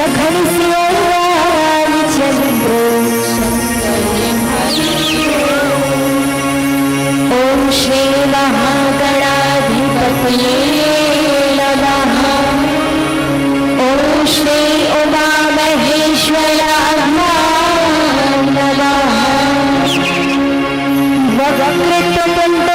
लखन सिया चंद्र ओम श्री महागणाधिपतये नमः। ओम श्री उमा महेश्वराय नमः। वक्रतुंड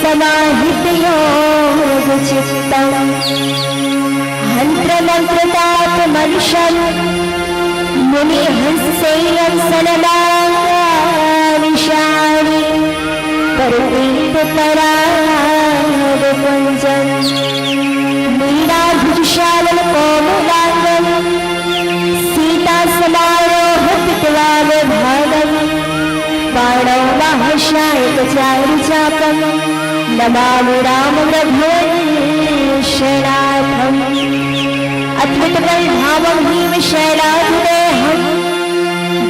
समाहित योग चित्तम हंत्र मंत्रताप मनुष्यम मुनि हंस सेयम सनदानिशानि परदीप पराग कुंजम मीराभुजशालन कोमलांगम सीता समारोह पितवाल भागम बाणौ चारुचापम नमामि रामं रघुवंशनाथम् अद्भुतवैभवं भीमशैलाधिदेहं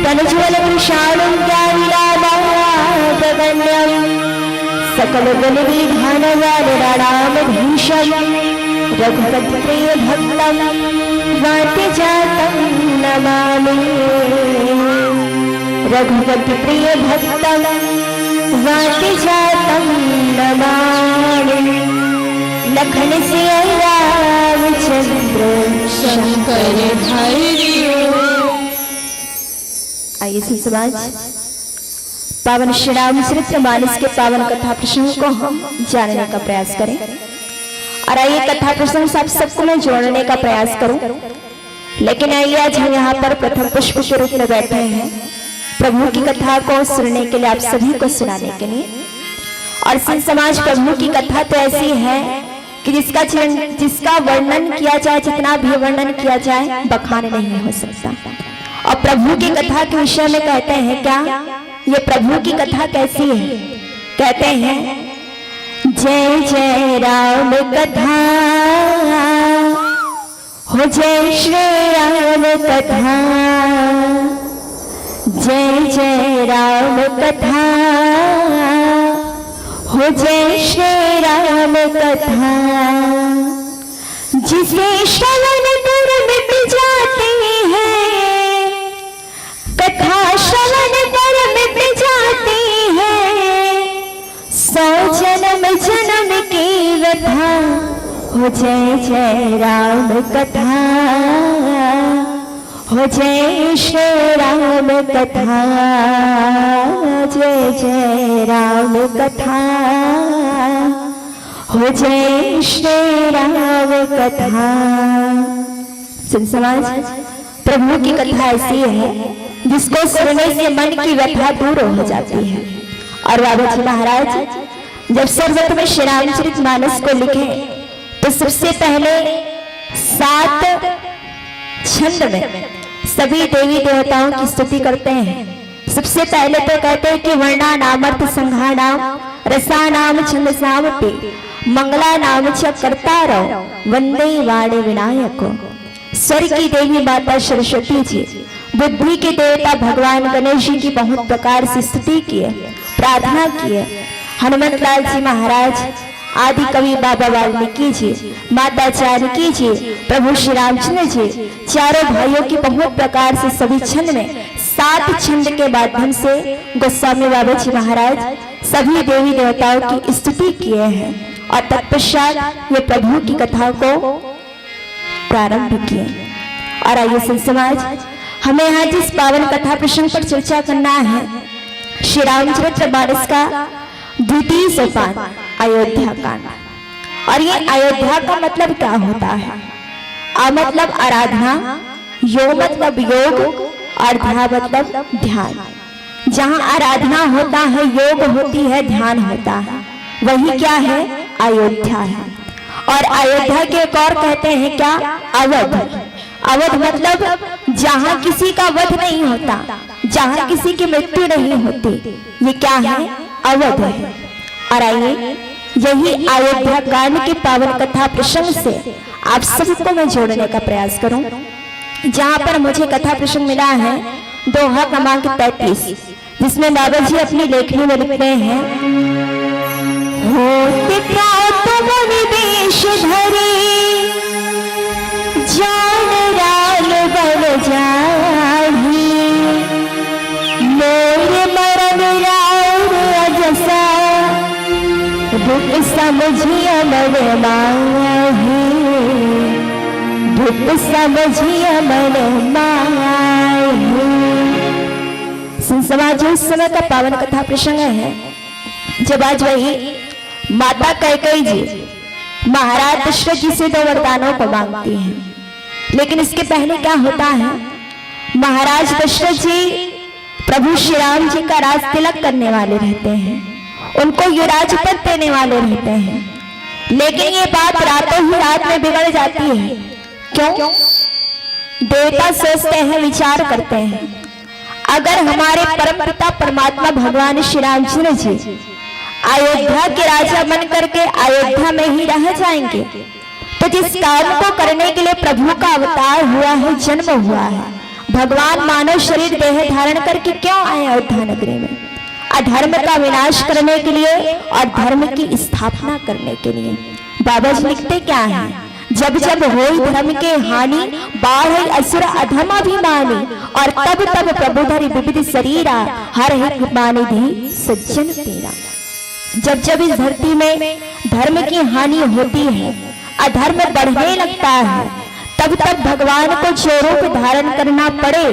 तनुज्वलकृशाणं ज्ञानिनामागण्यं सकलगुणविधानवानराणामधीशं रघुपतिप्रियभक्तं वाद्यजातं नमामि। रघुपतिप्रियभक्तं वाद्यजातं नमामि। लखन सिया रामचंद्र शंकर आइए समाज पावन श्री रामचरित्र मानस के पावन कथा प्रसंग को हम जानने का प्रयास करें और आइए कथा प्रसंग से आप सबको मैं जोड़ने का प्रयास करूं। लेकिन आइए आज हम यहाँ पर प्रथम पुष्प के रूप में बैठे हैं प्रभु की कथा को सुनने के लिए, आप सभी को सुनाने के लिए। और संत समाज प्रभु की कथा तो ऐसी है कि जिसका वर्णन किया जाए, जितना भी वर्णन किया जाए बखान नहीं हो सकता। और प्रभु की कथा के विषय में कहते हैं क्या, ये प्रभु की कथा कैसी है, कहते हैं जय जय राम कथा हो, जय श्री राम कथा, जय जय राम कथा हो, जय श्री राम कथा। जिसे श्रवण कर मिट जाती है, कथा श्रवण कर मिट जाती है, 100 जन्म जन्म की व्यथा हो, जय जय राम कथा हो, जय श्री राम कथा, जय जय राम कथा हो, जय श्री राम कथा। सुन समाज प्रभु की कथा ऐसी है जिसको सुनने से मन की व्यथा दूर हो जाती है। और बाबा जी महाराज जब सर्वप्रथम में श्री रामचरित मानस को लिखे तो सबसे पहले 7 छंद में सभी देवी देवताओं की स्तुति करते हैं। सबसे पहले तो कहते हैं कि वर्णा नामर्थ संघानाम रसा नाम छंदसामपि मंगला नाम च कर्तारौ वंदे वाणी विनायको। स्वर्ग की देवी माता सरस्वती जी, बुद्धि के देवता भगवान गणेश जी की बहुत प्रकार से स्तुति किए, प्रार्थना किए। हनुमत लाल जी महाराज, आदि कवि बाबा वाल्मीकि जी, माता जानकी जी, प्रभु श्री रामचंद्र जी, चारों भाइयों की बहुत प्रकार से सभी छंद में 7 छंद के माध्यम से गोस्वामी बाबा जी महाराज सभी देवी देवताओं की स्तुति किए हैं और तत्पश्चात ये प्रभु की कथा को प्रारंभ किए। और आइए संत समाज, हमें यहाँ जिस पावन कथा प्रसंग पर चर्चा करना है, श्री रामचरितमानस का द्वितीय सोपान अयोध्या कांड। और ये अयोध्या का मतलब क्या होता है? आ मतलब आराधना, यो मतलब योग और ध्या मतलब ध्यान। जहाँ आराधना होता है, योग होती है, ध्यान होता है, वही क्या है? अयोध्या है। और अयोध्या के एक और कहते हैं क्या? अवध। अवध मतलब जहाँ किसी का वध नहीं होता, जहाँ किसी की मृत्यु नहीं होती, ये क्या है? अवध है। और आइए यही अयोध्या कांड के पावन कथा प्रसंग से आप सबको मैं जोड़ने का प्रयास करूं, जहां पर मुझे कथा प्रसंग मिला है दोहा क्रमांक 33, जिसमें बाबा जी अपनी लेखनी में लिखते हैं, होते प्रातः मुनि वेश धरे, जान राल बल जाही, मोर मरण राउर अजसा, दुख समझिया मन माही, दुख समझिया मन माही। समाज उस समय का पावन कथा प्रसंग है जब आज वही माता कैकेयी जी महाराज दशरथ जी से 2 वरदानों को मांगती हैं। लेकिन इसके पहले क्या होता है? महाराज दशरथ जी प्रभु श्री राम जी का राज तिलक करने वाले रहते हैं, उनको युवराज पद देने वाले रहते हैं। लेकिन ये बात रातों ही रात में बिगड़ जाती है। क्यों? देवता सोचते हैं, विचार करते हैं, अगर हमारे परम पिता परमात्मा भगवान श्री रामचंद्र जी अयोध्या के राजा बन करके अयोध्या में ही रह जाएंगे, तो जिस काम को करने के लिए प्रभु का अवतार हुआ है, जन्म हुआ है, भगवान मानव शरीर देह धारण करके क्यों आए अयोध्या नगरी में? अधर्म का विनाश करने के लिए और धर्म की स्थापना करने के लिए। बाबा जी लिखते क्या है? जब जब होई धर्म के हानि, बाढ़ असुर अधमाभिमानी, और तब तब प्रभु धरि विविध शरीरा, हर एक मानिधि सज्जन तेरा। जब जब इस धरती में धर्म की हानि होती है, अधर्म बढ़ने लगता है, तब तब भगवान को जो रूप धारण करना पड़े,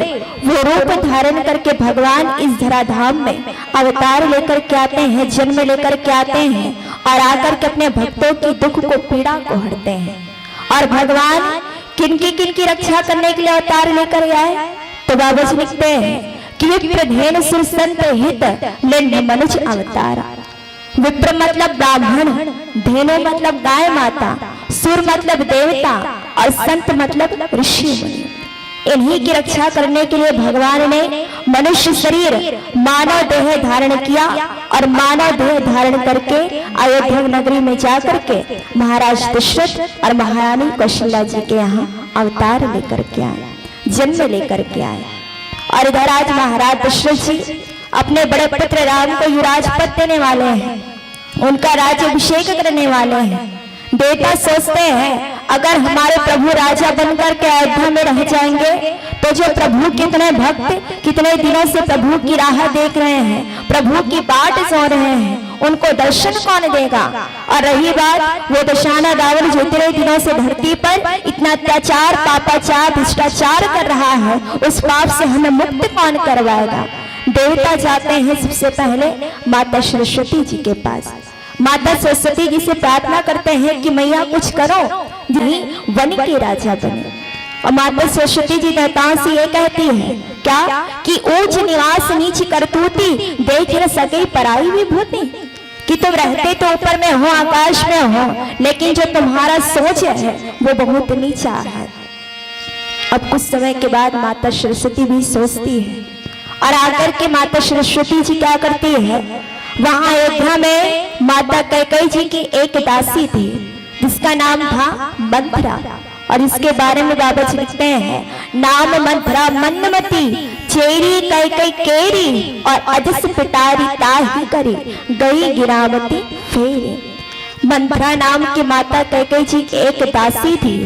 वो रूप धारण करके भगवान इस धराधाम में अवतार लेकर के आते हैं, जन्म लेकर के आते हैं और आकर के अपने भक्तों की दुख को, पीड़ा को हरते हैं। और भगवान किनकी रक्षा करने के लिए अवतार लेकर आए? तो बाबा जी लिखते हैं कि विप्रधेन सुर संत हित, लिंग मनुष्य अवतार। विप्र मतलब ब्राह्मण, धेनु मतलब गाय माता, सुर मतलब देवता और संत मतलब ऋषि मुनि। इन्हीं की रक्षा करने के लिए भगवान ने मनुष्य शरीर, मानव देह धारण किया और मानव देह धारण करके अयोध्या नगरी में जाकर के महाराज दशरथ और महारानी कौशल्या जी के यहाँ अवतार लेकर के आए, जन्म लेकर के आए। और इधर आज महाराज दशरथ जी अपने बड़े पुत्र राम को युवराज पद देने वाले हैं, उनका राज्याभिषेक करने वाले हैं। देवता सोचते हैं अगर हमारे प्रभु राजा बनकर के अयोध्या में रह जाएंगे, तो जो प्रभु कितने भक्त कितने दिनों से प्रभु की राह देख रहे हैं, प्रभु की बाट सो रहे हैं, उनको दर्शन कौन देगा? और रही बात वो दशाना रावण जो इतने दिनों से धरती पर इतना अत्याचार, पापाचार, भ्रष्टाचार कर रहा है, उस पाप से हमें मुक्त कौन करवाएगा? देवता जाते हैं सबसे पहले माता सरस्वती जी के पास। माता सरस्वती जी से प्रार्थना करते हैं कि मैया कुछ करो, जिन्हीं वन के राजा बने। और माता सरस्वती जी देवताओं से ये कहती है क्या कि ऊंच निवास नीच करतूती, देख न सके पराई विभूति। कि तुम रहते तो ऊपर में हो, आकाश में हो, लेकिन जो तुम्हारा सोच है वो बहुत नीचा है। अब कुछ समय के बाद माता सरस्वती भी सोचती है और आकर के माता सरस्वती जी क्या करती है, वहां अयोध्या में माता कैकेयी जी की एक दासी थी जिसका नाम था मंथरा। और इसके बारे में बाबा जी लिखते हैं, नाम मंत्रा मन्नमती चेरी कई कई केरी और अजस पिटारी ताही करी गई गिरावती फेरी। मंत्रा नाम की माता कैकेयी जी की एक दासी थी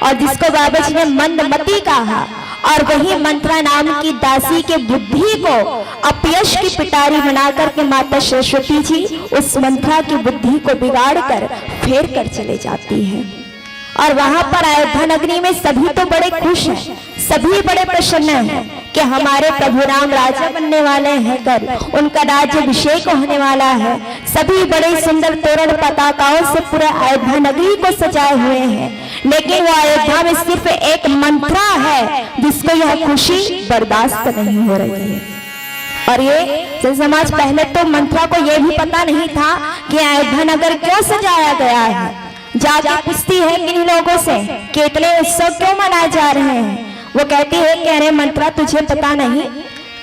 और जिसको बाबा जी ने मंदमती कहा, और वही मंत्रा नाम की दासी के बुद्धि को अपयश की पिटारी बनाकर के माता सरस्वती जी उस मंत्रा की बुद्धि को बिगाड़ कर फेर कर चले जाती है। और वहां पर अयोध्या नगरी में सभी तो बड़े खुश हैं, सभी बड़े प्रसन्न हैं कि हमारे प्रभु राम राजा बनने वाले हैं, कर उनका राज्य अभिषेक होने वाला है। सभी बड़े सुंदर तोरण पताकाओं से पूरे अयोध्या नगरी को सजाए हुए हैं, लेकिन वो अयोध्या में सिर्फ एक मंत्रा है जिसको यह खुशी बर्दाश्त नहीं हो रही है। और ये जन समाज पहले तो मंत्रा को यह भी पता नहीं था कि अयोध्या नगर क्यों सजाया गया है। जाके पूछती है किन लोगों से कि इतने उत्सव क्यों मनाए जा रहे हैं। वो कहती है कि अरे मंत्रा तुझे पता नहीं,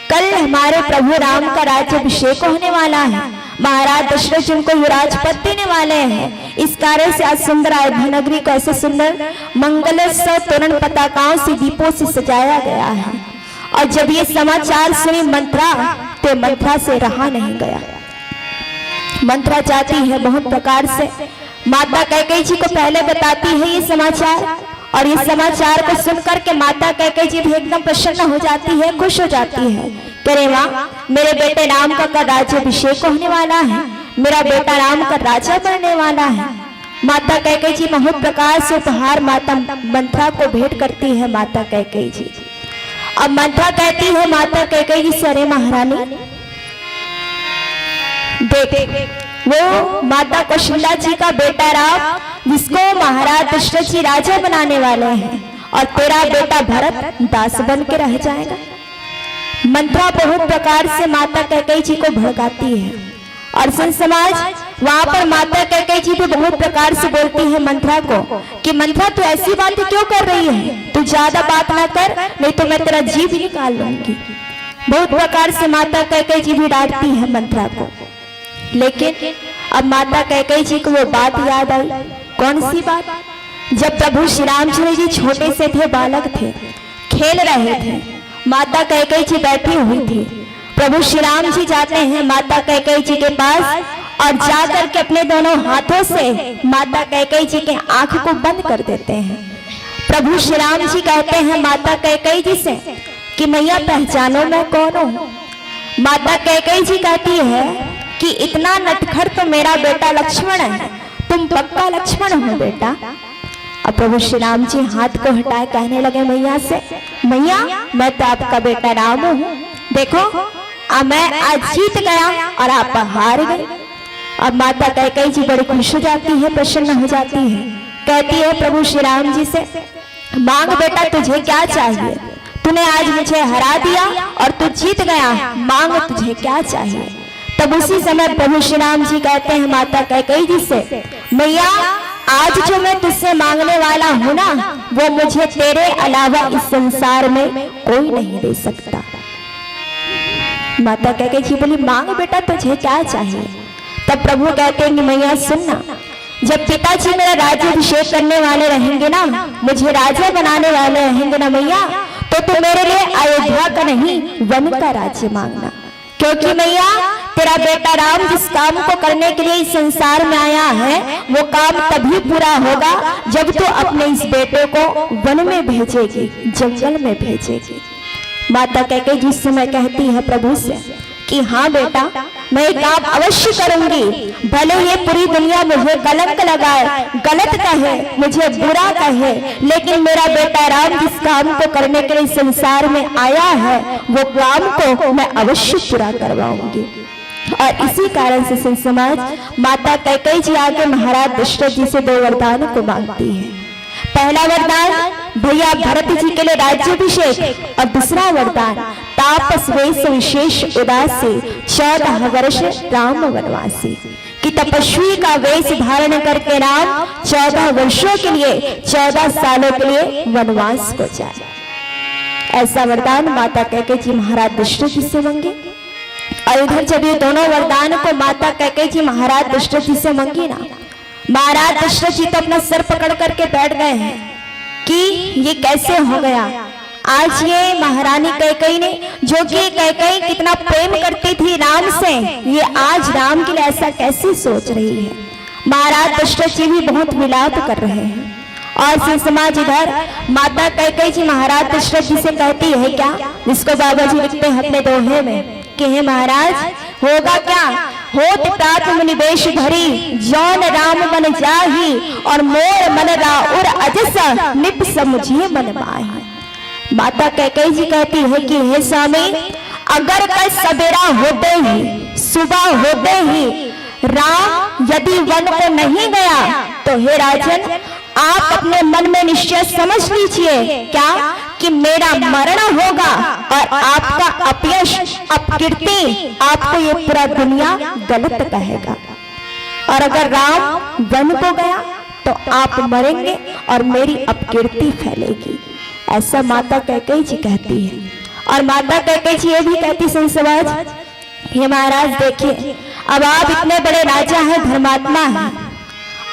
कल हमारे प्रभु राम का राज्य अभिषेक होने वाला है, महाराज दशरथ जी उनको युवराज पद देने वाले हैं। इस कारण से आज सुंदर अयोध्या नगरी को ऐसे सुंदर मंगलोत्सव तोरण पताकाओं से दीपों से सजाया गया है। और जब ये समाचार सुनी मंत्रा, तो मंत्रा से रहा नहीं गया। मंत्रा चाहती है बहुत प्रकार से माता कैकेयी जी को पहले बताती है ये समाचार, और इस समाचार को सुनकर के माता कैकेयी जी भी एकदम प्रसन्न हो जाती है, खुश हो जाती है। करे माँ, मेरे बेटे राम का राज्य अभिषेक होने वाला है, मेरा बेटा राम का राजा बनने वाला है। माता कैकेयी जी बहुत प्रकार से उपहार माता मंत्रा को भेंट करती है। माता कैकेयी जी अब मंत्रा कहती है माता कैकेयी जी से, अरे महारानी देख, वो माता कौशल्या जी का बेटा राम जिसको महाराज दशरथ जी राजा बनाने वाले हैं, और तेरा बेटा भरत दास बन के रह जाएगा। मंत्रा बहुत प्रकार से माता कैकेयी जी को भड़काती है, और संत समाज वहां पर माता कैकेयी जी भी बहुत प्रकार से बोलती है मंत्रा को कि मंत्रा तू ऐसी बात क्यों कर रही है, तू ज्यादा बात ना कर, नहीं तो मैं तेरा जीभ निकाल लूंगी। बहुत प्रकार से माता कैकेयी जी भी डांटती है मंत्रा को। लेकिन अब माता कैकेयी जी को वो बात याद आई। कौन सी बात? जब प्रभु श्री रामचंद्र जी छोटे से थे, बालक थे, खेल रहे थे, माता कैकेयी जी बैठी हुई थी। प्रभु श्री राम जी जाते हैं माता कैकेयी जी के पास और जाकर के अपने दोनों हाथों से माता कैकेयी जी के आंख को बंद कर देते हैं। प्रभु श्री राम जी कहते हैं माता कैकेयी जी से कि मैया पहचानो मैं कौन हूँ। माता कैकेयी जी कहती है कि इतना नटखट तो मेरा बेटा लक्ष्मण है, तुम पक्का लक्ष्मण हो बेटा। अब प्रभु श्री राम जी हाथ को हटाए कहने लगे मैया से, मैया मैं तो आपका बेटा राम हूँ, देखो मैं आज जीत गया और आप हार गए। अब माता कैकेयी जी बड़ी खुश हो जाती है, प्रसन्न हो जाती है, कहती है प्रभु श्री राम जी से, मांग बेटा तुझे क्या चाहिए, तूने आज मुझे हरा दिया और तू जीत गया, मांग तुझे क्या चाहिए। तब उसी समय प्रभु श्री राम जी कहते हैं माता कैकेयी जी से, मैया आज जो मैं तुझसे मांगने वाला हूँ ना, वो मुझे तेरे अलावा इस संसार में कोई नहीं दे सकता। माता कैकेयी जी बोली, मांग बेटा तुझे क्या चाहिए। तब प्रभु कहते हैं कि मैया सुनना, जब पिताजी मेरा राज्य अभिषेक करने वाले रहेंगे ना, मुझे राजा बनाने वाले रहेंगे ना मैया, तो तू मेरे लिए अयोध्या का नहीं वन का राज्य मांगना, क्योंकि मैया तेरा बेटा राम जिस काम को करने के लिए इस संसार में आया है, वो काम तभी पूरा होगा जब तू अपने इस बेटे को वन में भेजेगी, जंगल में भेजेगी। माता कैकेयी जी समय कहती है प्रभु से कि हाँ बेटा मैं काम अवश्य करूंगी, भले ये पूरी दुनिया मुझे कलंक लगाए, गलत कहे, मुझे बुरा कहे, लेकिन मेरा बेटा राम जिस काम को करने के लिए संसार में आया है, वो काम को मैं अवश्य पूरा करवाऊंगी। और इसी कारण से संत समाज माता कैकेयी जी आगे महाराज दशरथ जी से 2 वरदान को मांगती है। पहला वरदान भैया भरत जी के लिए राज्याभिषेक, और दूसरा वरदान तापस वेश विशेष उदासी 14 वर्ष राम वनवासी, कि तपस्वी का वेश धारण करके राम 14 वर्षों के लिए 14 सालों के लिए वनवास को जाए। ऐसा वरदान माता कैकेयी जी महाराज दशरथ जी से मांगे। और इधर जब ये दोनों वरदान को माता कैकेयी जी महाराज दशरथ जी से मांगी ना, महाराज दशरथ जी तो अपना सर पकड़ करके बैठ गए हैं। कि ये कैसे हो गया। आज ये महारानी कैकेयी ने, जो कि कैकेयी कितना प्रेम करती थी राम से, ये आज राम के लिए ऐसा कैसे सोच रही है। महाराज दशरथ जी भी बहुत विलाप कर रहे हैं। और सिंह समाज इधर माता कैकेयी जी महाराज दशरथ जी से कहती है क्या, जिसको बाबा जी लिखते हैं अपने दोहे में कि हे महाराज होगा क्या, होत प्रात मुनिवेश धरी, जौन राम मन जाही, और मोर मन राउर अजस, निप समझिए मन माही। माता कैकेयी जी कहती है कि हे स्वामी, अगर कल सवेरा होते ही, सुबह होते ही राम यदि वन को नहीं गया, तो हे राजन आप अपने मन में निश्चय समझ लीजिए क्या कि मेरा मरण होगा और आपका अपयश, अपकीर्ति, आपको ये पूरा दुनिया गलत कहेगा। और अगर राम वन को गया तो आप मरेंगे और मेरी अपकीर्ति फैलेगी। ऐसा माता कैकेयी जी कहती है। और माता कैकेयी जी ये भी कहती संत समाज, हे महाराज देखिए, अब आप इतने बड़े राजा हैं, धर्मात्मा हैं,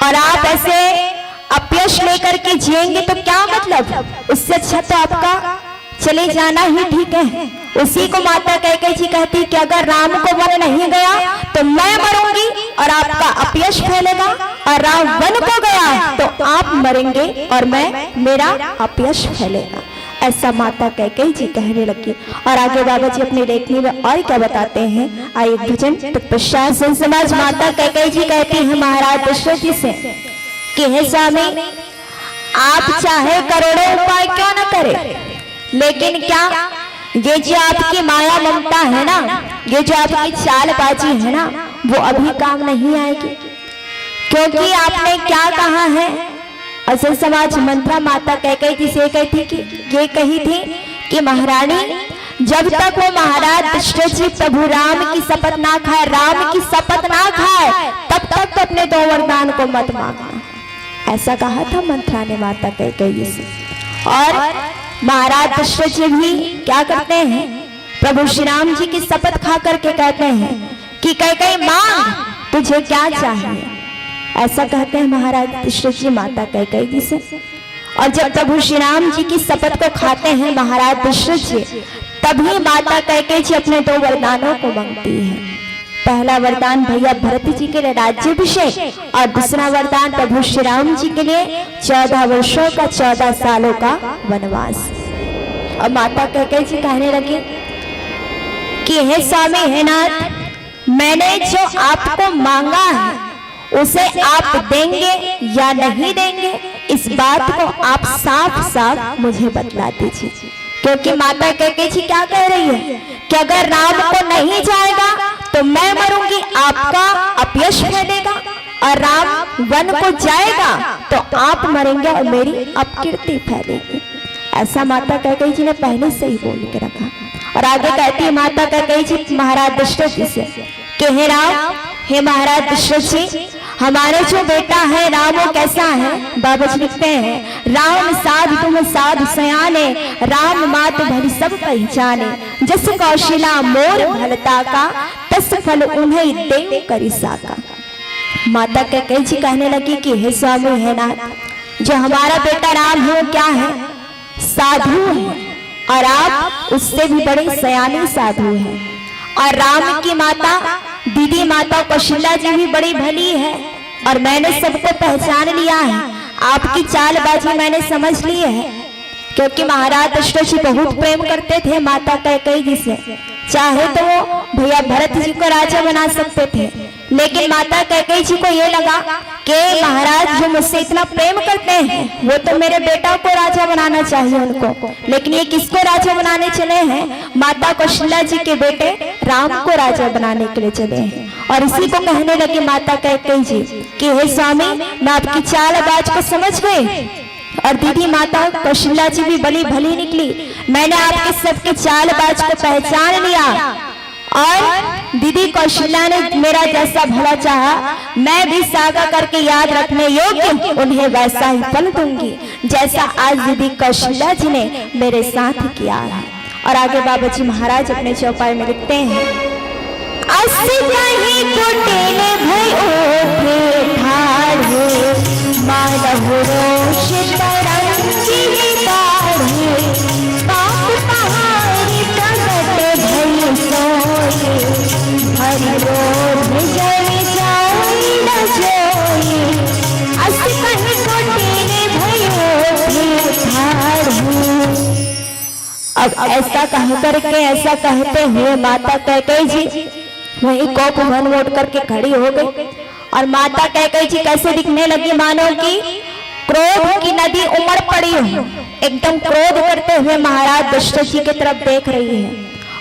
और आप ऐसे अपयश लेकर के जिएंगे तो क्या मतलब, उससे अच्छा तो आपका चले जाना ही ठीक है। उसी को माता कैकेयी जी कहती कि अगर राम को वन नहीं गया तो मैं मरूंगी और आपका अपयश फैलेगा, और राम वन को गया तो आप मरेंगे और मेरा अपयश फैलेगा। ऐसा माता कैकेयी जी कहने लगी। और आगे बाबा जी अपनी लेखनी में और क्या बताते हैं, आइए भजन तत्पश्चात संत समाज माता कैकेयी जी कहती है महाराज दशरथ जी से कि हे स्वामी, आप चाहे करोड़ों उपाय क्यों न करें, लेकिन क्या ये जो आपकी माया ममता है ना, ये जो आपकी चालबाजी है ना, वो अभी काम नहीं आएगी। क्योंकि आपने क्या कहा है, असल समाज मंत्रा माता कैकेयी जी से कहती कि ये कही थी कि महारानी, जब तक वो महाराज दशरथ जी प्रभु राम की शपथ ना खाए, राम की शपथ ना खाए, तब तक अपने दो वरदान को मत मांगना। ऐसा कहा था मंत्रा ने माता कैकेयी से। और महाराज दशरथ जी भी क्या करते हैं, प्रभु श्री राम जी की शपथ खा करके कहते हैं कि कैकेयी मांग, तुझे क्या चाहिए। ऐसा कहते हैं महाराज दशरथ जी माता कैकेयी जी से। और जब प्रभु श्री राम जी की शपथ को खाते हैं महाराज दशरथ जी, तभी माता कैकेयी जी अपने दो वरदानों को मांगती है। पहला वरदान भैया भरत जी के लिए राज्याभिषेक, और दूसरा वरदान प्रभु श्री राम जी के लिए 14 वर्षों का 14 सालों का वनवास। और माता कैकेयी जी कहने लगी कि हे स्वामी, हे नाथ, मैंने जो आपको मांगा है उसे आप देंगे या नहीं देंगे, इस बात को आप साफ साफ मुझे बतला दीजिए। क्योंकि माता कैकेयी जी क्या कह रही है कि अगर राम को नहीं जाएगा तो मैं मरूंगी, आपका अपयश फैलेगा, और राम वन को जाएगा तो आप मरेंगे और मेरी अपकीर्ति फैलेगी। ऐसा माता कैकेयी जी ने पहले से ही बोल के रखा। और आगे कहती है माता कैकेयी जी महाराज दशरथ जी से कि हे राम, हे महाराज दशरथ जी, हमारे जो बेटा है राम वो कैसा है। बाबा जी लिखते हैं, राम साधु तुम साधु सयाने, राम मात भली सब पहचाने, जस कौशिला मोर भलता का, तस फल उन्हें देव करी साका। माता कैकेयी जी कहने लगी कि हे स्वामी, हे नाथ, जो हमारा बेटा राम है वो क्या है, साधु है, और आप उससे भी बड़े सयाने साधु हैं। और राम की माता दीदी माता कौशल्या जी भी बड़ी भली है, और मैंने सबको पहचान लिया है, आपकी चालबाजी मैंने समझ ली है। क्योंकि महाराज दशरथ जी बहुत प्रेम करते थे माता कैकेयी जी से, चाहे तो वो भैया भरत जी को राजा बना सकते थे, लेकिन माता कैकेयी जी को ये लगा कि महाराज जो मुझसे इतना प्रेम करते हैं वो तो मेरे बेटा को राजा बनाना चाहिए उनको। लेकिन ये किसको राजा बनाने चले हैं, माता कौशल्या जी के बेटे राम को राजा बनाने के लिए चले हैं। और इसी को कहने लगी माता कैकेयी जी कि हे स्वामी, मैं आपकी चालबाज को समझ गई, और दीदी माता कौशल्या जी भी बड़ी भली निकली, मैंने आपके सबके चालबाज को पहचान लिया, और दीदी कौशल्या ने मेरा जैसा भला चाहा, मैं भी सागा करके याद रखने योग्य उन्हें वैसा ही फल दूंगी जैसा आज दीदी कौशल्या जी ने मेरे साथ किया है। और आगे बाबा जी महाराज अपने चौपाई में लिखते हैं, मानव रोष तरंगी अब ऐसा कह करके, ऐसा कहते हुए माता कैकेयी जी वही कोप मन मोड़ करके खड़ी हो गई। और माता कैकेयी जी कैसे दिखने लगी, मानो कि क्रोध की नदी उमड़ पड़ी हो, एकदम क्रोध करते हुए महाराज दशरथ जी की तरफ देख रही है।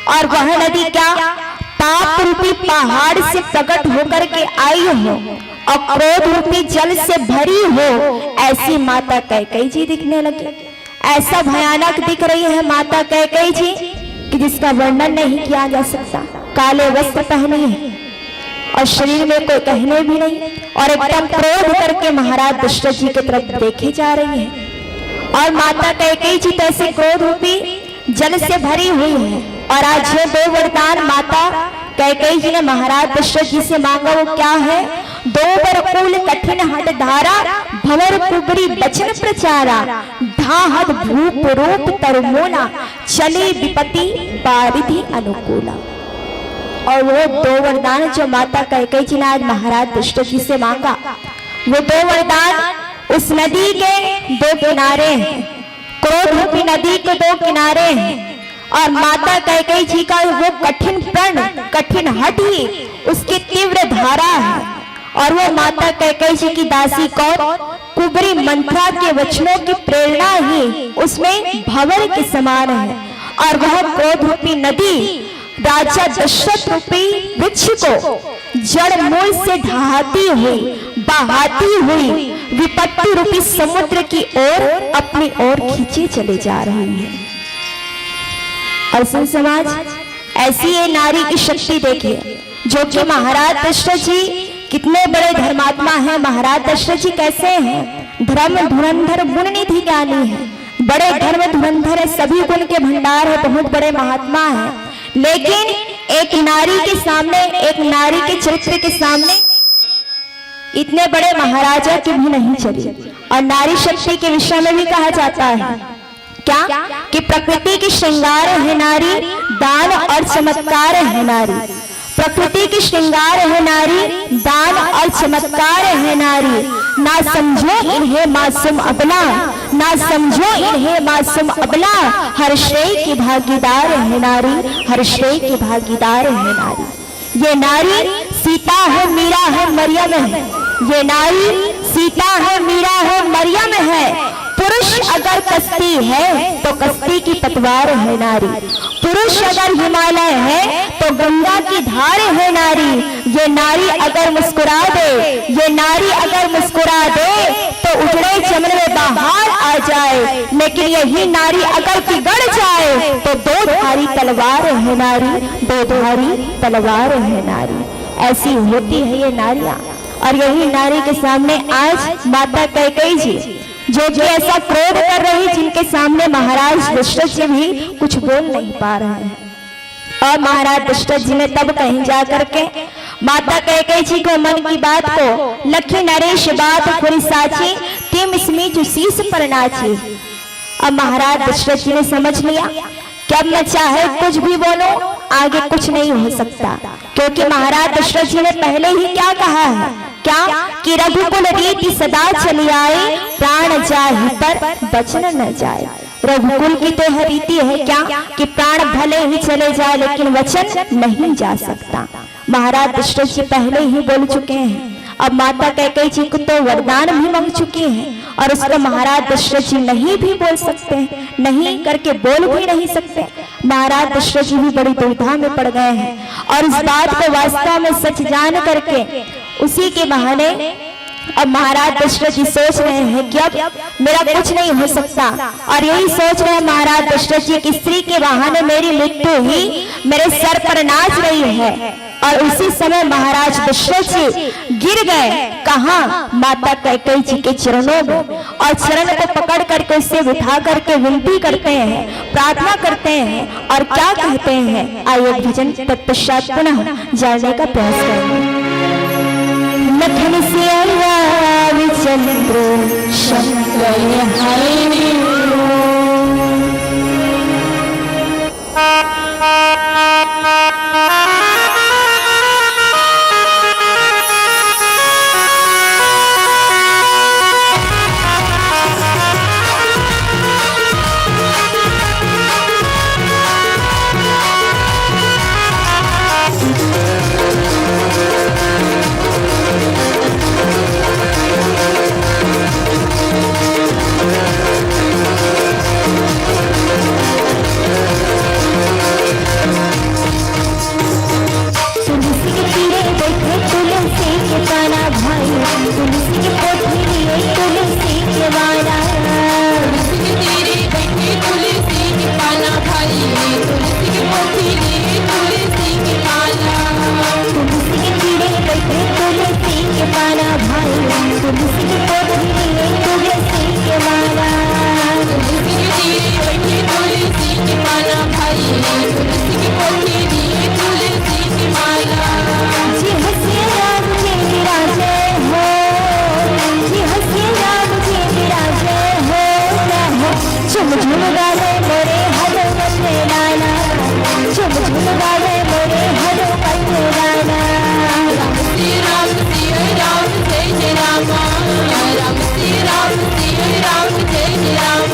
और वह नदी क्या, पाप रूपी पहाड़ से प्रकट होकर के आई हो और क्रोध रूपी जल से भरी हो, ऐसी माता कैकेयी जी दिखने लगी। ऐसा भयानक दिख रही है माता कैकेयी जी कि जिसका वर्णन नहीं किया जा सकता। काले वस्त्र पहने हैं और शरीर में कोई कहने भी नहीं, और एकदम क्रोध करके महाराज दशरथ जी की तरफ देखे जा रही है। और माता कैकेयी जी तो ऐसे क्रोध रूपी जल से भरी हुई है। और आज ये दो वरदान माता कैकेयी जी ने महाराज दशरथ जी से मांगा, वो क्या है, दो बरकुल कठिन हट धारा, भंवर कुबरी बचन प्रचारा, धाहत भूप रूप तरमोला, चले विपत्ति बारिधि अनुकूला। और वो दो वरदान जो माता कैकेयी जी ने आज महाराज दशरथ जी से मांगा, वो दो वरदान उस नदी के दो किनारे हैं, क्रोध रूपी नदी के दो किनारे हैं। और माता कैकेयी जी का वो कठिन प्रण, कठिन हट ही उसकी तीव्र धारा है। और वो माता कैकेयी जी की दासी कौन, कुबरी मंत्रा के वचनों की प्रेरणा ही उसमें भंवर के समान है। और वह क्रोध रूपी नदी राजा दशरथ रूपी वृक्ष को जड़ मूल से ढहाती हुई, बहाती हुई विपत्ति रूपी समुद्र की ओर अपनी ओर खींचे चले जा रही है। और सुन समाज, ऐसी ये नारी की शक्ति देखिए, जो कि महाराज दशरथ जी कितने बड़े धर्मात्मा हैं। महाराज दशरथ जी कैसे हैं, धर्म धुरंधर गुण निधि ज्ञानी है, बड़े धर्म धुरंधर है, सभी गुण के भंडार है, बहुत बड़े महात्मा है। लेकिन एक नारी के सामने, एक नारी के चरित्र के सामने इतने बड़े महाराजा की भी नहीं चली। और नारी शक्ति के विषय में भी कहा जाता है क्या, कि प्रकृति की श्रृंगार है नारी, दान और चमत्कार है नारी। प्रकृति की श्रृंगार है नारी, दान और चमत्कार है नारी। ना समझो इन्हें मासूम अबला, ना समझो इन्हें मासूम अबला, हर श्रेय की भागीदार है नारी, हर श्रेय की भागीदार है नारी। ये नारी सीता है, मीरा है, मरियम है। ये नारी सीता है, मीरा है, मरियम है। पुरुष अगर कश्ती है तो कश्ती की पतवार है नारी। पुरुष अगर हिमालय है तो गंगा की धार है नारी। ये नारी अगर मुस्कुरा दे, ये नारी अगर मुस्कुरा दे तो उजड़े चमन में बाहर आ जाए। लेकिन यही नारी अगर बिगड़ जाए तो दो धारी तलवार है नारी, दो धारी तलवार है नारी। ऐसी होती है ये नारियां। और यही नारी के सामने आज माता कैकेयी जी, जो कि ऐसा क्रोध कर रही, जिनके सामने महाराज दशरथ जी भी कुछ बोल नहीं पा रहे हैं। और महाराज दशरथ जी ने तब कहीं जाकर के माता कैकेयी जी को मन की बात को, लखी नरेश बात खुरी साची, तिम इसमें जो शीश पर नाची। अब महाराज दशरथ जी ने समझ लिया कि अब मैं चाहे कुछ भी बोलो, आगे कुछ नहीं हो सकता। क्योंकि महाराज दशरथ जी ने पहले ही क्या कहा है, क्या, कि रघुकुल रीति सदा चली आए, प्राण जाहि पर बचन न जाए। रघुकुल की तो यह रीति है क्या, कि प्राण भले ही चले जाए लेकिन वचन नहीं जा सकता। महाराज दशरथ जी पहले ही बोल चुके हैं। अब माता कैकेयी जी को तो वरदान भी मांग चुके हैं और उसको महाराज दशरथ जी नहीं भी बोल सकते हैं, नहीं करके बोल भी नहीं सकते। महाराज दशरथ जी भी बड़ी दुविधा में पड़ गए हैं। और इस बात को वास्तव में सच जान करके उसी के बहाने अब महाराज दशरथ जी सोच रहे हैं कि अब मेरा कुछ नहीं हो सकता। और यही सोच रहे हैं महाराज दशरथ जी कि स्त्री के बहाने मेरी मृत्यु ही मेरे सर पर नाच रही है। और उसी समय महाराज दशरथ जी गिर गए, कहाँ, माता कैकेयी जी के चरणों में। और चरण को पकड़ करके उससे उठा करके विनती करते हैं, प्रार्थना करते हैं। और क्या कहते हैं, आइए भजन तत्पश्चात पुनः जानने का प्रयास करेंगे। लखन से चंद्र शंकर झुम झुम गावे मोरे हनुमत लाला, झुम झुम गावे मोरे हनुमत लाला। राम श्री राम जय जय राम, राम श्री राम जय जय राम।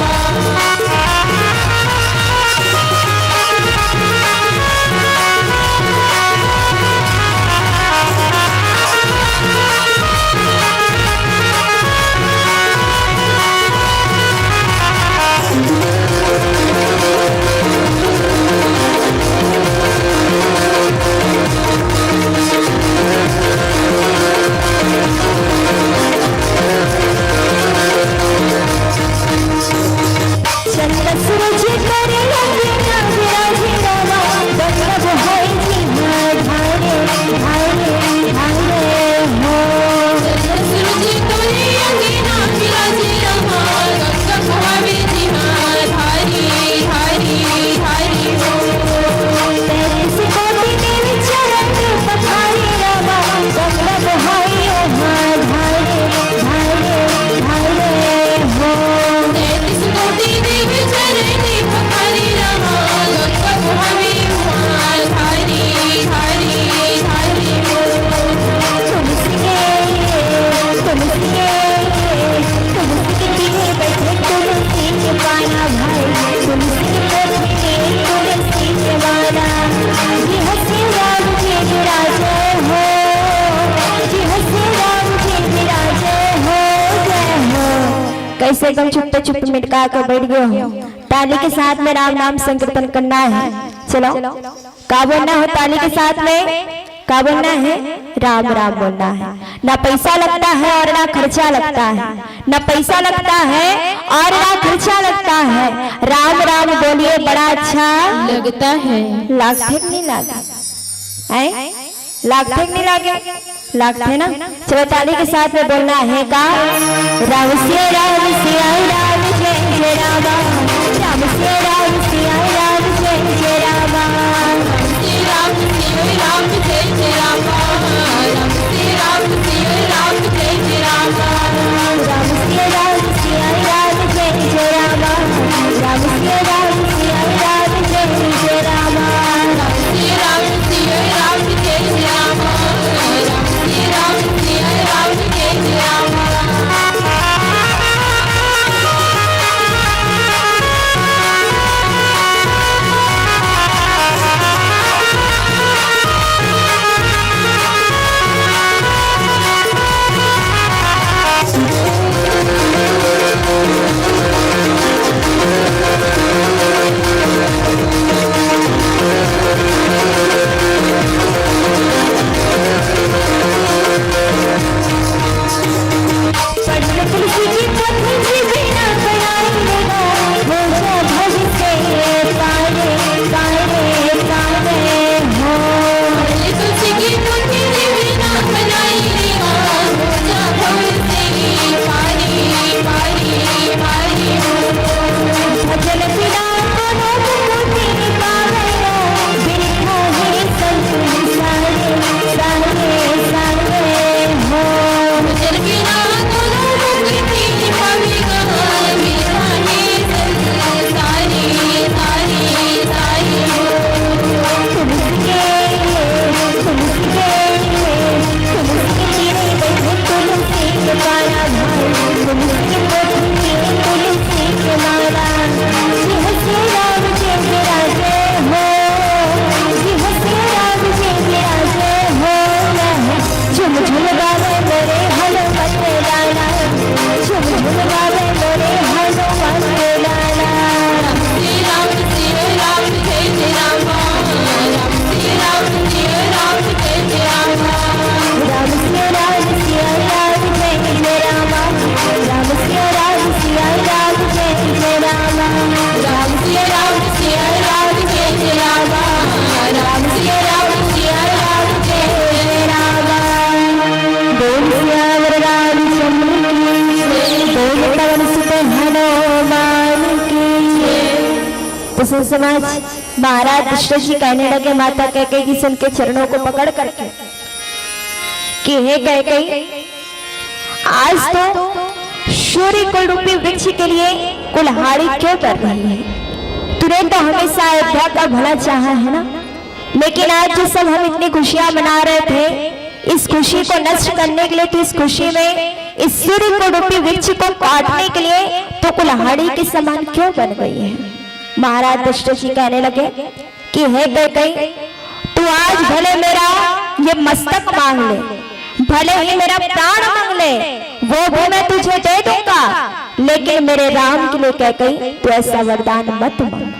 कैसे एकदम चुपते चुप मिटका कर बैठ गए हो। ताली के साथ में राम नाम संकीर्तन करना है। चलो का बोलना है ताली के साथ में, का बोलना है राम राम बोलना है। ना पैसा लगता है और ना खर्चा लगता है, ना पैसा लगता है और ना खर्चा लगता है। राम राम बोलिए बड़ा अच्छा लगता है। लागते नहीं लागे, लागते नहीं लागे, लागते ना। चलो ताली के साथ में बोलना है का राम से राम जय जय रामा, राम से राम जय जय रामा। राम जय जय रामा, राम श्री राम जय जय रामा। राम से राम जय जय रामा, राम से राम जय जय रामा। राम श्री राम जय जय रामा, राम श्री राम जय जय रामा। तो समाज महाराज दशरथ जी कहने लगे माता कैकेयी की सन के चरणों को पकड़ करके कि हे कैकेयी, आज तो सूर्य कुल रूपी वृक्ष के लिए कुल्हाड़ी क्यों कर रही है? तूने तो हमेशा अयोध्या का भला चाहा है ना, लेकिन आज जो सब हम इतनी खुशियां मना रहे थे, इस खुशी को नष्ट करने के लिए तो इस खुशी में इस सूर्य को रूपी वृक्ष को काटने के लिए तो कुल्हाड़ी के समान क्यों बन गई है? महाराज दशरथ कहने लगे कि हे कैकेयी, तू आज भले मेरा ये मस्तक मांग ले, भले ही मेरा प्राण मांग ले, वो भी मैं तुझे दे दूंगा, लेकिन मेरे राम के लिए कैकेयी तू ऐसा वरदान मत मांग।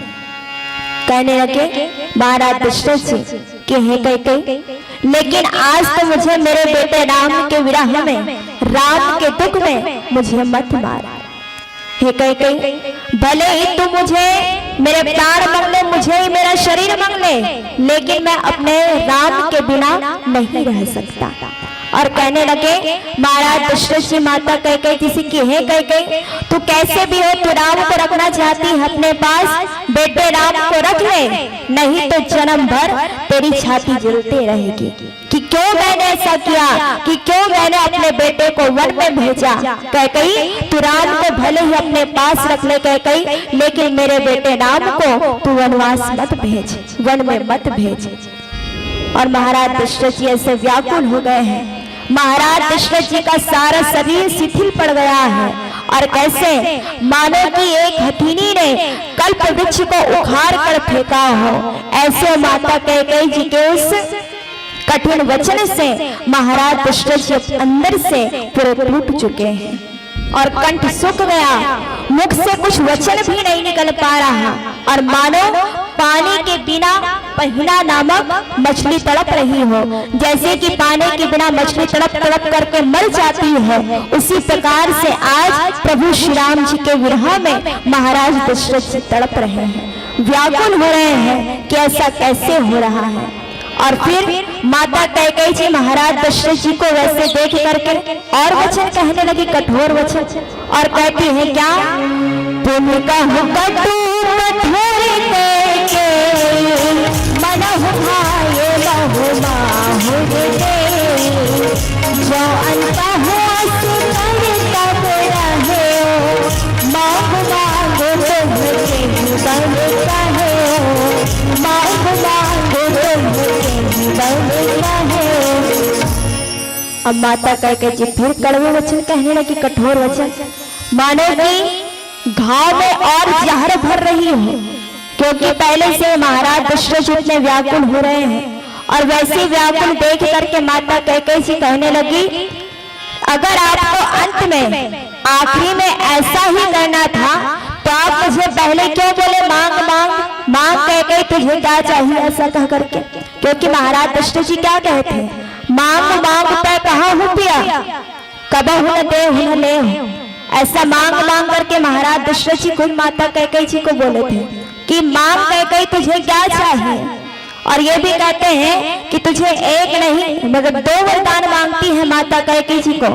कहने लगे महाराज दशरथ जी कि हे कैकेयी, लेकिन आज तो मुझे मेरे बेटे राम के विरह में, राम के दुख में मुझे मत मार। हे कैकेयी, भले ही तू मुझे मेरे प्राण मांग ले, मुझे ही मेरा शरीर मांग ले, लेकिन मैं अपने राम के बिना नहीं रह सकता। और कहने लगे महाराज दशरथ जी माता कैकेयी जी से कि हे कैकेयी, तू कैसे भी हो तू राम को रखना चाहती है अपने पास, बेटे राम को रख ले, नहीं तो जन्म भर तेरी छाती जलती रहेगी कि क्यों मैंने ऐसा किया, कि क्यों मैंने अपने बेटे को वन में भेजा। कैकेयी, तू राम को भले ही अपने पास रख ले कैकेयी, लेकिन मेरे बेटे राम को तू वनवास मत भेज, वन में मत भेज। और महाराज दशरथ जी ऐसे व्याकुल हो गए हैं, महाराज दशरथ जी का सारा शरीर शिथिल पड़ गया है, और कैसे मानो कि एक हथीनी ने कल्प वृक्ष को उखाड़ कर फेंका हो, ऐसे माता कैकेयी जी के उस कठिन वचन से महाराज दशरथ जी अंदर से पूरे टूट चुके हैं और कंठ सूख गया, मुख से कुछ वचन भी नहीं निकल पा रहा, और मानो पानी के बिना पहिना नामक मछली तड़प रही हो, जैसे कि पानी के बिना मछली तड़प तड़प करके मर जाती है, उसी प्रकार से आज प्रभु श्री राम जी के विरह में महाराज दशरथ जी तड़प रहे हैं, व्याकुल हो रहे हैं कि ऐसा कैसे हो रहा है। और फिर माता कैकेयी जी महाराज दशरथ जी को वैसे देख करके और वचन कहने लगी, कठोर वचन, और कहती है क्या, तुम कहो कटु कठोर कैकेयी, मनहु भाए बहु माहुर दे, जो अनकहु असुर तब रहे, मांग मांग तुम के बन रहे, मांग मांग अब माता कैकेयी जी फिर कड़वे वचन कहने लगी, कठोर वचन, मानो कि घाव में और जहर भर रही हो, क्योंकि पहले से महाराज दशरथ जी इतने व्याकुल हो रहे हैं, और वैसे व्याकुल देख करके माता कैकेयी जी कहने लगी, अगर आपको अंत में आखिरी में ऐसा ही करना था तो आप मुझे पहले क्यों बोले मांग मांग मांग कैकेयी, तुझे क्या चाहिए ऐसा कह करके, क्योंकि महाराज दशरथ जी क्या कहते हैं, मांग मांग पे कहाँ हूँ पिया, कब हूँ दे हूँ ले, ऐसा मांग मांग करके महाराज दशरथ जी खुद माता कैकेयी जी को बोले थे कि मांग कैकेयी तुझे क्या चाहिए, और ये भी कहते हैं कि तुझे एक नहीं मगर 2 वरदान मांगती है माता कैकेयी जी को,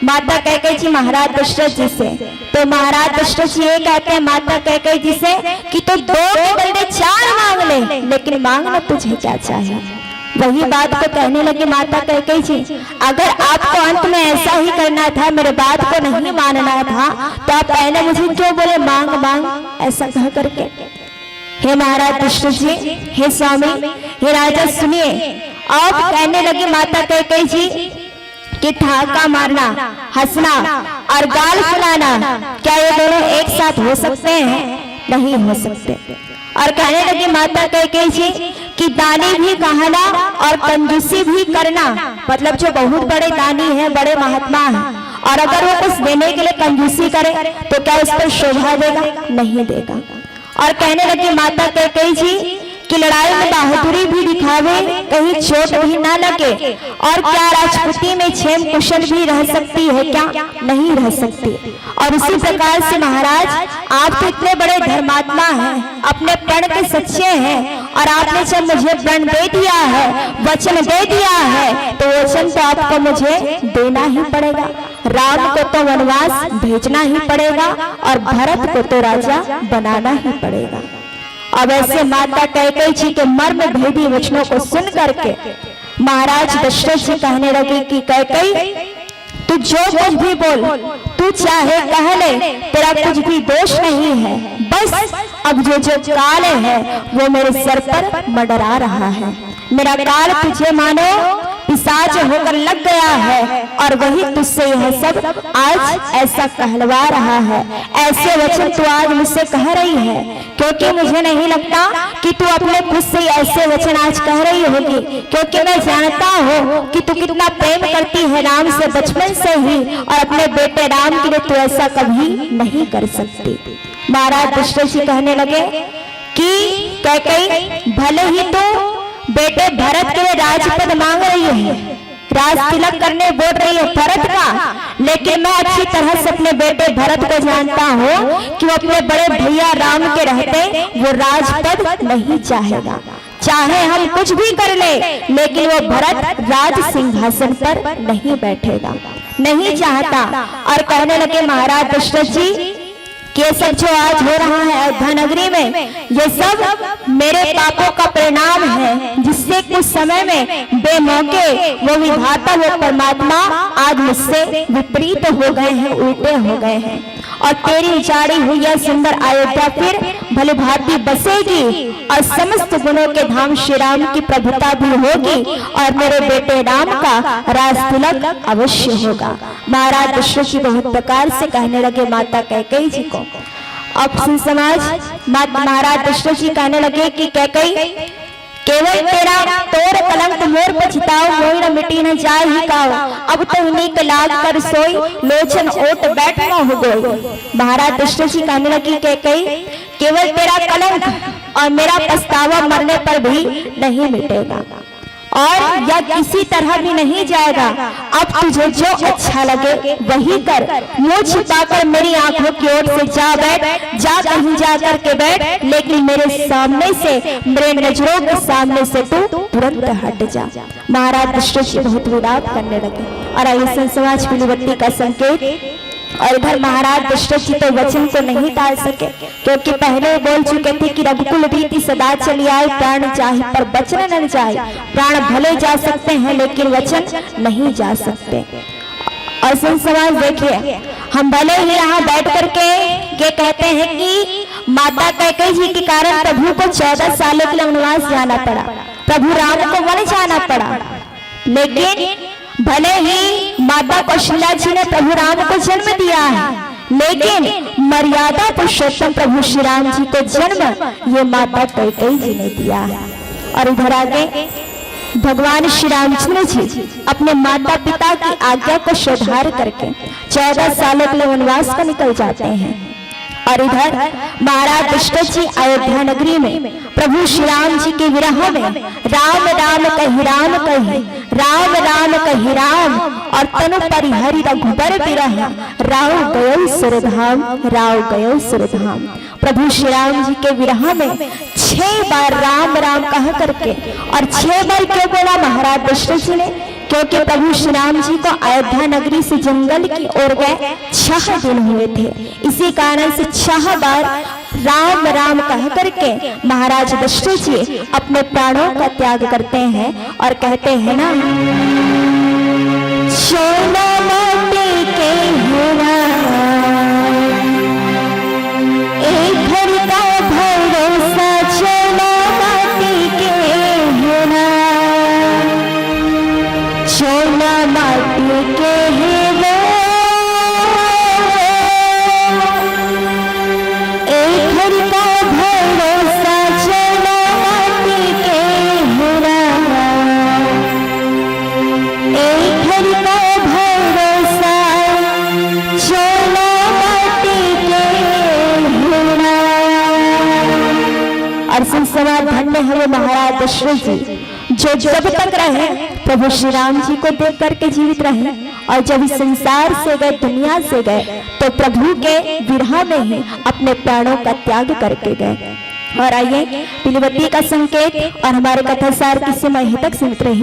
माता कैकेयी जी महाराज दशरथ जी से। तो महाराज दशरथ जी ये कहते हैं माता कैकेयी जी से कि तू 2 के बदले 4 मांग ले, लेकिन मांगना तुझे क्या चाहिए। वही बात को कहने लगी माता कैकेयी जी, अगर आपको अंत में ऐसा ही करना था, मेरे बात को नहीं मानना था, तो आप पहले मुझे क्यों बोले मांग मांग ऐसा कह करके। हे महाराज दशरथ जी, हे स्वामी, हे राजा सुनिए। अब कहने लगी माता कैकेयी जी कि ठहाका मारना, हंसना और गाल फुलाना, क्या ये दोनों एक साथ हो सकते हैं? नहीं हो सकते। और कहने लगी माता कैकेयी जी कि दानी भी कहना और कंजूसी भी करना, मतलब जो बहुत बड़े दानी है, बड़े महात्मा है, और अगर वो कुछ देने के लिए कंजूसी करे तो क्या उस पर शोभा देगा? नहीं देगा। और कहने लगी माता कैकेयी जी कि लड़ाई में बहादुरी भी दिखावे, कहीं चोट भी ना लगे, और क्या राजपूती में क्षेम कुशल भी रह सकती है? क्या नहीं रह सकती। और उसी प्रकार से महाराज, आप तो इतने बड़े धर्मात्मा हैं, अपने प्रण के सच्चे हैं, और आपने जब मुझे प्रण दे दिया है, वचन दे दिया है, तो वचन तो आपको मुझे देना ही पड़ेगा। राम को तो वनवास भेजना ही पड़ेगा, और भरत को तो राजा बनाना ही पड़ेगा। अब ऐसे माता कैकेयी जी के मर्म भेदी वचनों को सुन करके महाराज दशरथ जी कहने लगे कि कैकेयी, तू जो कुछ भी बोल, तू चाहे कह ले, तेरा कुछ भी दोष नहीं है। बस अब जो जो काल है वो मेरे सर पर मंडरा रहा है। मेरा काल तुझे मानो पिशाच होकर लग गया है और वही तुझसे यह सब आज ऐसा कहलवा रहा है। ऐसे वचन तू आज मुझसे कह रही है, क्योंकि मुझे नहीं लगता कि तू अपने खुद से ऐसे वचन आज कह रही होगी, क्योंकि मैं जानता हूँ कि तू कितना प्रेम करती है राम से बचपन से ही, और अपने बेटे राम के लिए तू ऐसा कभी नहीं कर सकती। महाराज दशरथ कहने लगे कि कैकेयी भले ही तो बेटे भरत के लिए राजपद मांग रही है, राज तिलक करने बोल रही है भरत का, लेकिन मैं अच्छी तरह से अपने बेटे भरत को जानता हूँ कि वो अपने बड़े भैया राम के रहते वो राजपद नहीं चाहेगा। चाहे हम कुछ भी कर ले, लेकिन वो भरत राज सिंहासन पर नहीं बैठेगा, नहीं चाहता। और कहने लगे महाराज दशरथ जी कि ये सब जो आज हो रहा है अयोध्या नगरी में, ये सब मेरे पापों का परिणाम है, जिससे कुछ समय में बेमौके वो विधाता वो परमात्मा आज मुझसे विपरीत हो गए हैं, उल्टे हो गए हैं। और तेरी उजाड़ी हुई यह सुंदर अयोध्या फिर भली भांति बसेगी और समस्त गुणों के धाम श्री राम की प्रभुता भी होगी और मेरे बेटे राम का राज तिलक अवश्य होगा। महाराज दशरथ जी बहुत प्रकार से कहने लगे माता कैकेयी जी को। अब सुन समाज, महाराज दशरथ जी कहने लगे कि कैकेयी केवल तेरा तोर कलंक मोर पर चिताओ, मोई न मिटी न जाए ही काओ, अब तो उन्हीं के लाग कर सोई, लोचन ओट बैठ न हो गई। महाराज दशरथ जी कहने लगी कैकेयी केवल तेरा कलंक और मेरा पछतावा मरने पर भी नहीं मिटेगा और या किसी तरह भी नहीं जाएगा। अब तुझे जो अच्छा लगे वही कर, मुंह छिपाकर मेरी आंखों की ओर से जा बैठ, जा कहीं जा कर के बैठ, लेकिन मेरे सामने से, मेरे नजरों के सामने से तू तुरंत हट जा। महाराज दशरथ जी बहुत विलाप करने लगे और आयुष्य समाज पीलीबत्ती का संकेत। और इधर महाराज दशरथ जी तो वचन को नहीं टाल सके, क्योंकि पहले बोल चुके थे कि रघुकुल रीति सदा चली आए, प्राण चाहे पर वचन न जाए। प्राण भले जा सकते हैं लेकिन वचन नहीं जा सकते। और सुन समाज देखिए, हम भले ही यहाँ बैठ करके ये कहते हैं कि माता कैकेयी जी के कारण प्रभु को 14 सालों के लिए वनवास जाना पड़ा, प्रभु राम को वन जाना पड़ा, लेकिन भले ही माता कौशल्या जी ने प्रभु राम को जन्म दिया है, लेकिन मर्यादा पुरुषोत्तम प्रभु श्री राम जी को जन्म ये माता कैकेयी जी ने दिया है। और इधर आगे भगवान श्री रामचंद्र जी अपने माता पिता की आज्ञा को श्रद्धार करके 14 सालों के लिए वनवास पर निकल जाते हैं। और इधर महाराज दशरथ जी अयोध्या नगरी में प्रभु श्री राम जी के विरह में राम राम कहि राम कहि, राम राम कहि राम, और तनु परिहरि रघुबर विरह, राव गयो सुरधाम, राव गयो सुरधाम। प्रभु श्री राम जी के विरह में 6 बार राम राम कह करके, और 6 बार क्यों बोला महाराज दशरथ जी ने, क्योंकि प्रभु श्री राम जी को अयोध्या नगरी से जंगल की ओर गए 6 दिन हुए थे, इसी कारण से 6 बार राम राम कह करके महाराज दशरथ जी अपने प्राणों का त्याग करते हैं और कहते हैं ना, सोना माटी के हेरा एक घर का भरोसा, सोना माटी के हेरा, सोना माटी के हेरा, एक घर का भरोसा, सोना माटी के हेरा, एक घर का भरोसा, सोना माटी के हेरा। और संसवा धन्य है महाराज दशरथ जी, जो जब तक रहे प्रभु श्री राम जी को देख करके जीवित रहे, और जब इस संसार से गए, दुनिया से गए, तो प्रभु के विरह में ही अपने प्राणों का त्याग करके गए। और आइए पीलीबत्ती का संकेत और हमारे कथासार किसी महीने तक सीमित रही।